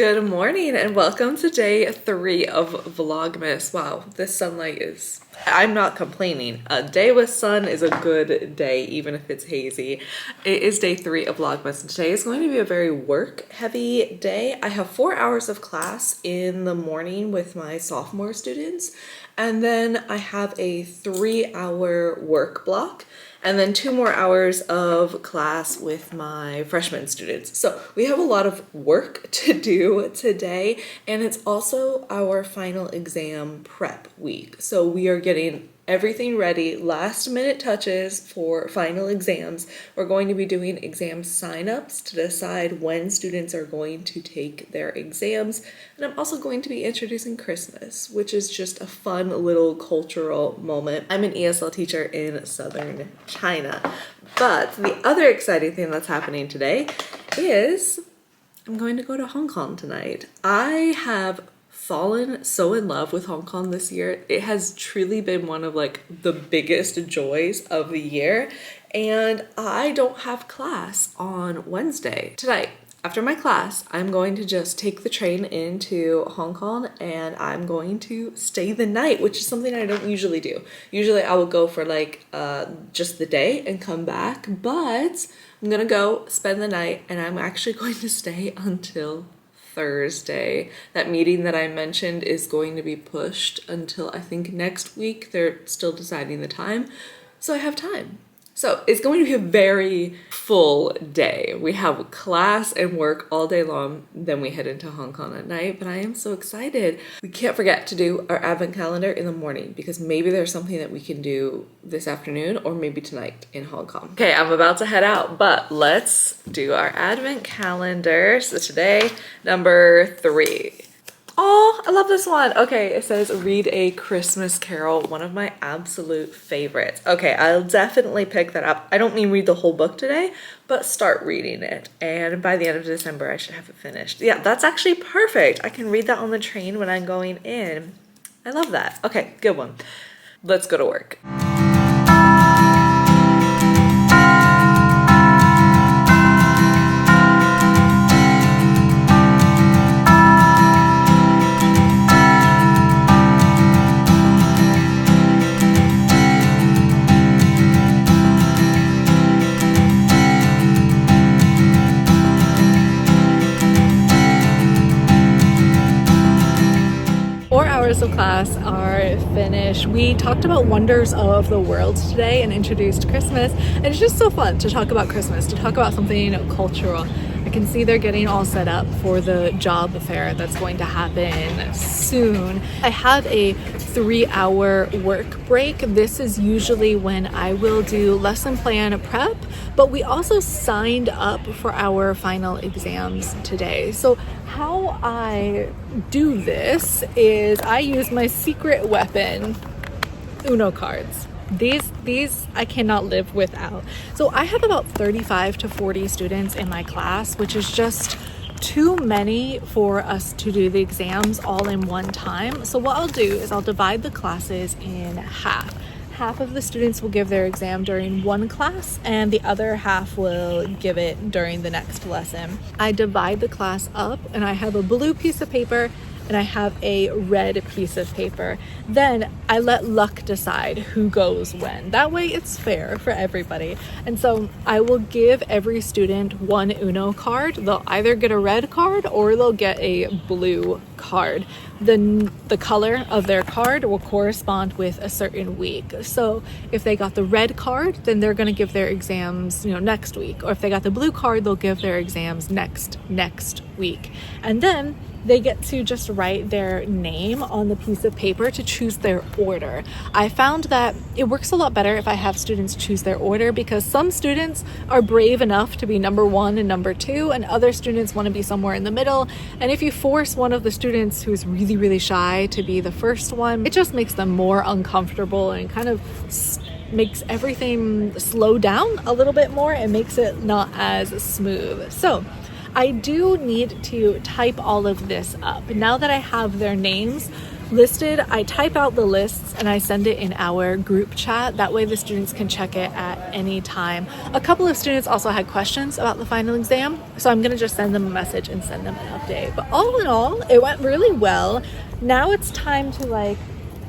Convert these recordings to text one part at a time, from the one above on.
Good morning and welcome to day 3 of Vlogmas. Wow, this sunlight is... I'm not complaining. A day with sun is a good day, even if it's hazy. It is day 3 of Vlogmas, and today is going to be a very work-heavy day. I have 4 hours of class in the morning with my sophomore students, and then I have a 3-hour work block, and then 2 more hours of class with my freshman students. So we have a lot of work to do today, and it's also our final exam prep week. So we are getting everything ready, last minute touches for final exams. We're going to be doing exam signups to decide when students are going to take their exams. And I'm also going to be introducing Christmas, which is just a fun little cultural moment. I'm an ESL teacher in southern China. But the other exciting thing that's happening today is I'm going to go to Hong Kong tonight. I have fallen so in love with Hong Kong this year. It has truly been one of like the biggest joys of the year, and I don't have class on Wednesday. Tonight, after my class, I'm going to just take the train into Hong Kong and I'm going to stay the night, which is something I don't usually do. Usually I would go for like just the day and come back, but I'm gonna go spend the night and I'm actually going to stay until Thursday. That meeting that I mentioned is going to be pushed until I think next week. They're still deciding the time, so I have time. So it's going to be a very full day. We have class and work all day long, then we head into Hong Kong at night, but I am so excited. We can't forget to do our advent calendar in the morning because maybe there's something that we can do this afternoon or maybe tonight in Hong Kong. Okay, I'm about to head out, but let's do our advent calendar. So today, number 3. Oh, I love this one. Okay, it says read a Christmas carol, one of my absolute favorites. Okay, I'll definitely pick that up. I don't mean read the whole book today, but start reading it. And by the end of December, I should have it finished. Yeah, that's actually perfect. I can read that on the train when I'm going in. I love that. Okay, good one. Let's go to work. 4 hours of class are finished. We talked about wonders of the world today and introduced Christmas, and it's just so fun to talk about Christmas, to talk about something cultural. I can see they're getting all set up for the job fair that's going to happen soon. I have a 3-hour work break. This is usually when I will do lesson plan prep, but we also signed up for our final exams today. So how I do this is I use my secret weapon, Uno cards. These I cannot live without. So I have about 35 to 40 students in my class, which is just too many for us to do the exams all in one time. So what I'll do is I'll divide the classes in half. Half of the students will give their exam during one class and the other half will give it during the next lesson. I divide the class up and I have a blue piece of paper and I have a red piece of paper. Then I let luck decide who goes when. That way it's fair for everybody. And so I will give every student one Uno card. They'll either get a red card or they'll get a blue card. The color of their card will correspond with a certain week. So if they got the red card, then they're going to give their exams, next week. Or if they got the blue card, they'll give their exams next week. And then they get to just write their name on the piece of paper to choose their order. I found that it works a lot better if I have students choose their order because some students are brave enough to be number 1 and number 2, and other students want to be somewhere in the middle. And if you force one of the students who's really, really shy to be the first one, it just makes them more uncomfortable and kind of makes everything slow down a little bit more and makes it not as smooth. So I do need to type all of this up. Now that I have their names, listed. I type out the lists and I send it in our group chat. That way the students can check it at any time. A couple of students also had questions about the final exam, so I'm gonna just send them a message and send them an update. But all in all, it went really well. Now it's time to like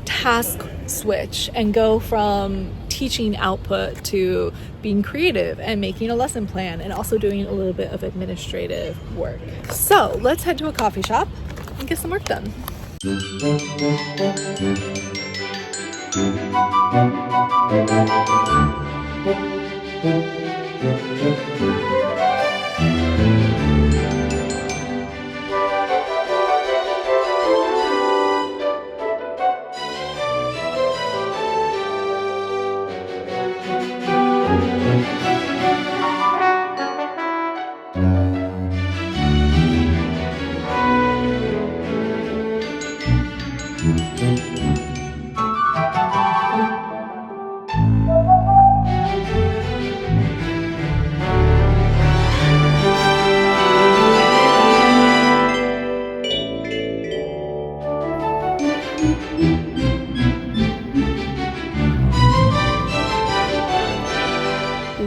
task switch and go from teaching output to being creative and making a lesson plan and also doing a little bit of administrative work. So let's head to a coffee shop and get some work done.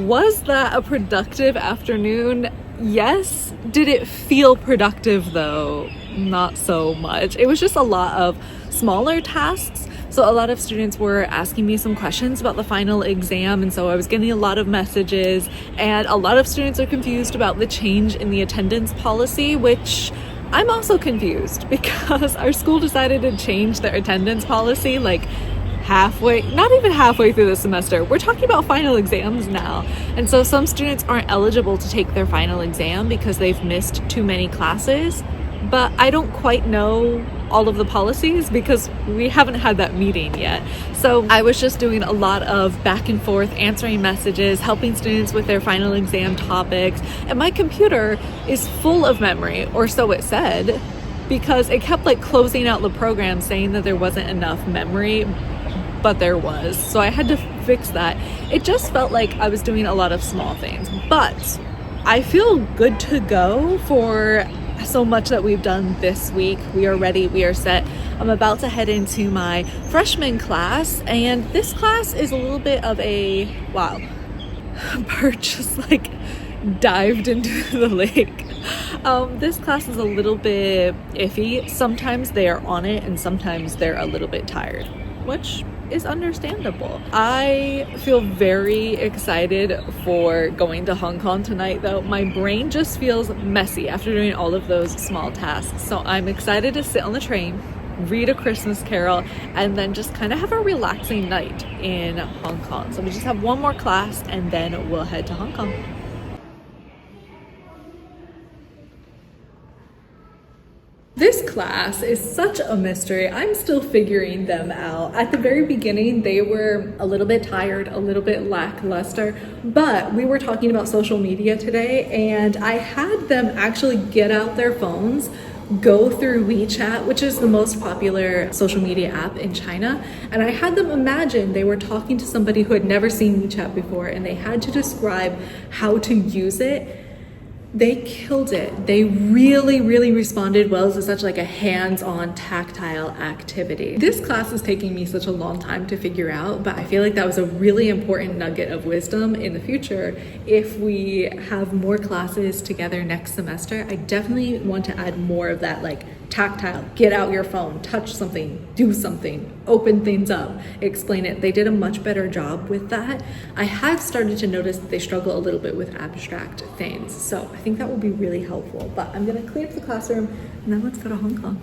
Was that a productive afternoon? Yes. Did it feel productive though? Not so much. It was just a lot of smaller tasks. So a lot of students were asking me some questions about the final exam, and so I was getting a lot of messages, and a lot of students are confused about the change in the attendance policy, which I'm also confused because our school decided to change their attendance policy like not even halfway through the semester. We're talking about final exams now. And so some students aren't eligible to take their final exam because they've missed too many classes. But I don't quite know all of the policies because we haven't had that meeting yet. So I was just doing a lot of back and forth, answering messages, helping students with their final exam topics. And my computer is full of memory, or so it said, because it kept like closing out the program saying that there wasn't enough memory, but there was. So I had to fix that. It just felt like I was doing a lot of small things, but I feel good to go for so much that we've done this week. We are ready, we are set. I'm about to head into my freshman class, and this class is a little bit of a, wow, bird just like dived into the lake. This class is a little bit iffy. Sometimes they are on it and sometimes they're a little bit tired, which is understandable. I feel very excited for going to Hong Kong tonight though. My brain just feels messy after doing all of those small tasks. So I'm excited to sit on the train, read A Christmas Carol, and then just kind of have a relaxing night in Hong Kong. So we just have one more class and then we'll head to Hong Kong. This class is such a mystery. I'm still figuring them out. At the very beginning, they were a little bit tired, a little bit lackluster, but we were talking about social media today, and I had them actually get out their phones, go through WeChat, which is the most popular social media app in China, and I had them imagine they were talking to somebody who had never seen WeChat before, and they had to describe how to use it. They killed it. They really responded well to such like a hands-on tactile activity. This class is taking me such a long time to figure out, but I feel like that was a really important nugget of wisdom in the future. If we have more classes together next semester, I definitely want to add more of that like tactile, get out your phone, touch something, do something, open things up, explain it. They did a much better job with that. I have started to notice that they struggle a little bit with abstract things. So I think that will be really helpful. But I'm gonna clean up the classroom and then let's go to Hong Kong.